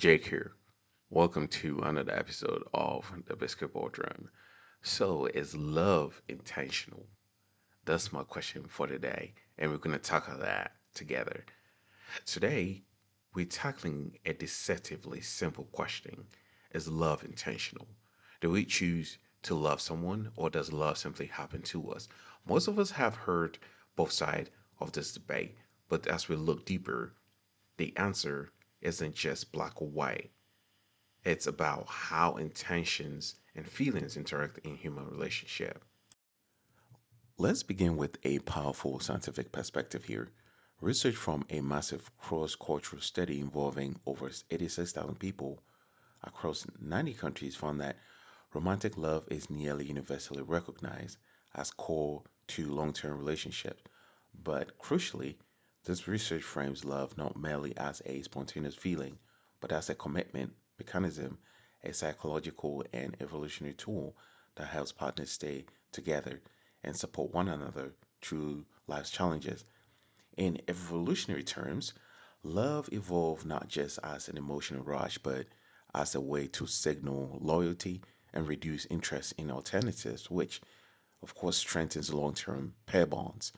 Jake here. Welcome to another episode of the Basketball Drum. So, is love intentional? That's my question for today, and we're going to tackle that together. Today, we're tackling a deceptively simple question. Is love intentional? Do we choose to love someone, or does love simply happen to us? Most of us have heard both sides of this debate, but as we look deeper, the answer isn't just black or white. It's about how intentions and feelings interact in human relationship. Let's begin with a powerful scientific perspective here. Research from a massive cross-cultural study involving over 86,000 people across 90 countries found that romantic love is nearly universally recognized as core to long-term relationships. But crucially, this research frames love not merely as a spontaneous feeling, but as a commitment mechanism, a psychological and evolutionary tool that helps partners stay together and support one another through life's challenges. In evolutionary terms, love evolved not just as an emotional rush, but as a way to signal loyalty and reduce interest in alternatives, which, of course, strengthens long term pair bonds.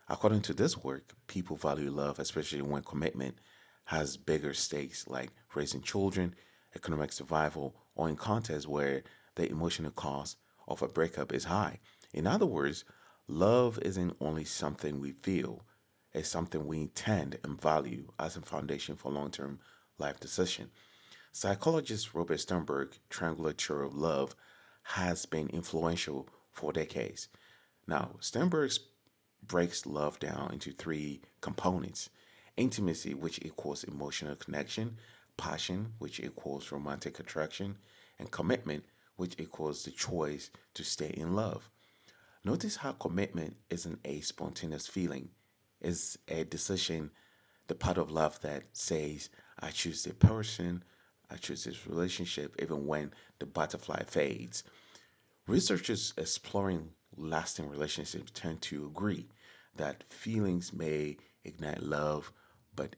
According to this work, people value love, especially when commitment has bigger stakes like raising children, economic survival, or in contexts where the emotional cost of a breakup is high. In other words, love isn't only something we feel, it's something we intend and value as a foundation for long term life decision. Psychologist Robert Sternberg, triangular theory of love, has been influential for decades. Now, Sternberg breaks love down into three components: intimacy, which equals emotional connection; passion, which equals romantic attraction; and commitment, which equals the choice to stay in love. Notice how commitment isn't a spontaneous feeling, it's a decision, the part of love that says, I choose this person, I choose this relationship, even when the butterfly fades. Researchers exploring lasting relationships tend to agree that feelings may ignite love, but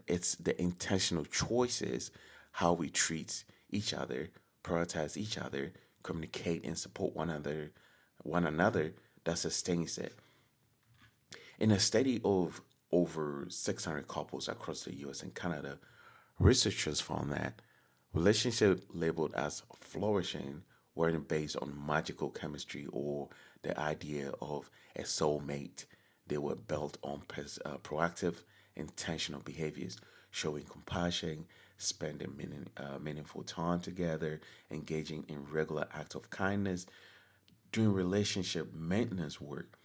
it's the intentional choices, how we treat each other, prioritize each other, communicate and support one another that sustains it. In a study of over 600 couples across the US and Canada, researchers found that relationships labeled as flourishing weren't based on magical chemistry or the idea of a soulmate. They were built on proactive, intentional behaviors, showing compassion, spending meaningful time together, engaging in regular acts of kindness, doing relationship maintenance work.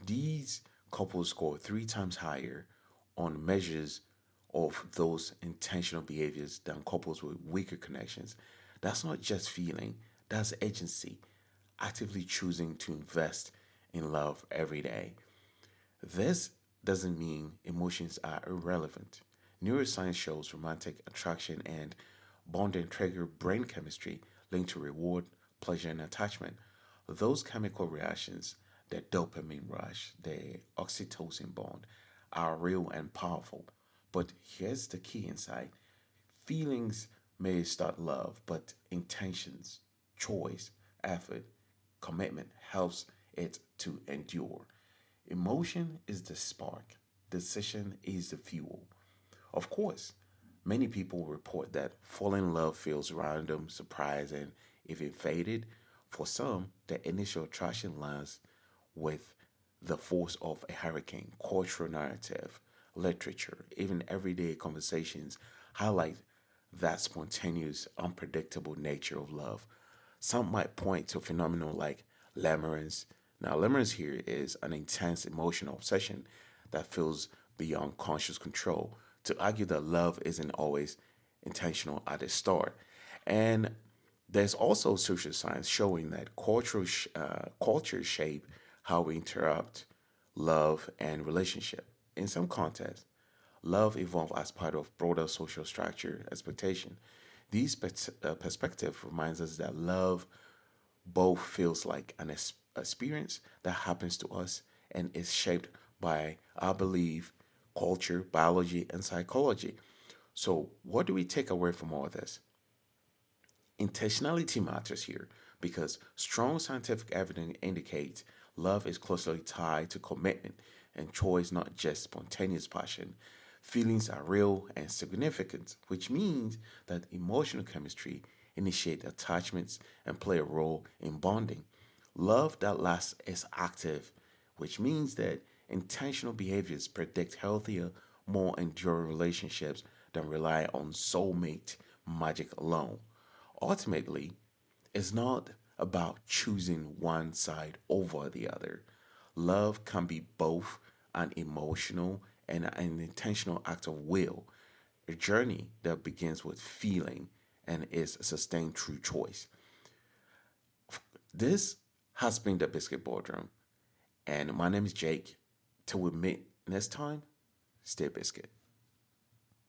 These couples score three times higher on measures of those intentional behaviors than couples with weaker connections. That's not just feeling, that's agency, actively choosing to invest in love every day. This doesn't mean emotions are irrelevant. Neuroscience shows romantic attraction and bonding trigger brain chemistry linked to reward, pleasure, and attachment. Those chemical reactions, the dopamine rush, the oxytocin bond, are real and powerful. But here's the key insight: feelings may start love, but intentions, choice, effort, commitment helps it to endure. Emotion is the spark, decision is the fuel. Of course, many people report that falling in love feels random, surprising, even faded. For some, the initial attraction lands with the force of a hurricane. Cultural narrative, literature, even everyday conversations highlight that spontaneous, unpredictable nature of love. Some might point to a phenomenon like limerence. Now, limerence here is an intense emotional obsession that feels beyond conscious control. To argue that love isn't always intentional at the start. And there's also social science showing that culture shape how we interrupt love and relationship. In some contexts, love evolved as part of broader social structure expectation. These perspective reminds us that love both feels like an experience that happens to us and is shaped by our belief, culture, biology, and psychology. So, what do we take away from all this? Intentionality matters here because strong scientific evidence indicates love is closely tied to commitment and choice, not just spontaneous passion. Feelings are real and significant, which means that emotional chemistry initiate attachments and play a role in bonding. Love that lasts is active, which means that intentional behaviors predict healthier, more enduring relationships than rely on soulmate magic alone. Ultimately, it's not about choosing one side over the other. Love can be both an emotional and an intentional act of will, a journey that begins with feeling and is sustained through choice. This has been the Biscuit Boardroom, and my name is Jake. Till we meet next time, stay biscuit.